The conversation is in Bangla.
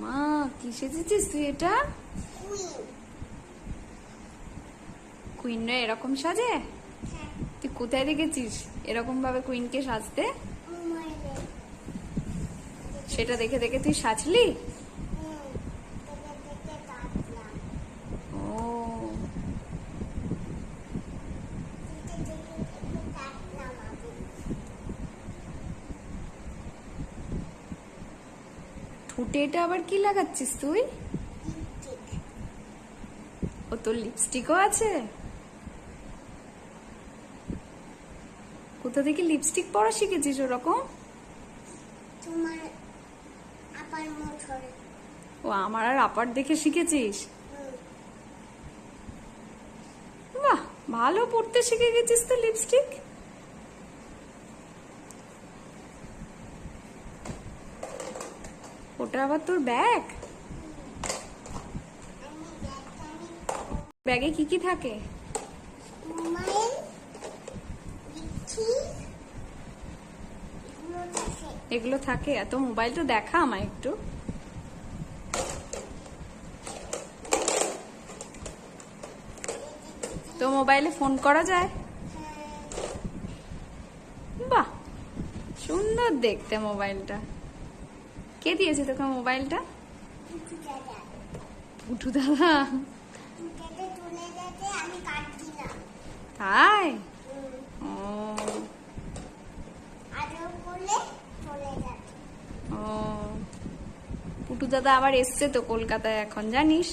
মা কি সেজেছিস তুই? এটা কুইনরা এরকম সাজে? তুই কোথায় দেখেছিস এরকম ভাবে কুইনকে সাজতে? সেটা দেখে দেখে তুই সাজলি? ও, ঠোঁটে এটা আবার কি লাগাচ্ছিস তুই? ও, তোর লিপস্টিকও আছে? কোথা থেকে লিপস্টিক পরা শিখেছিস ওরকম? ও, আমার আর আপার দেখে শিখেছিস? বাহ, ভালো পড়তে শিখে গেছিস তো লিপস্টিক। ওটা আবার তোর ব্যাগ? ব্যাগে কি কি থাকে? এগুলো থাকে? এত মোবাইলটা দেখা আমায় একটু। তো মোবাইলে ফোন করা যায়? বাহ, সুন্দর দেখতে মোবাইলটা। কে দিয়েছে তোকে মোবাইলটা? পুটু দাদা? তাই? ও, ও, পুটু দাদা আবার এসছে তো কলকাতায় এখন, জানিস?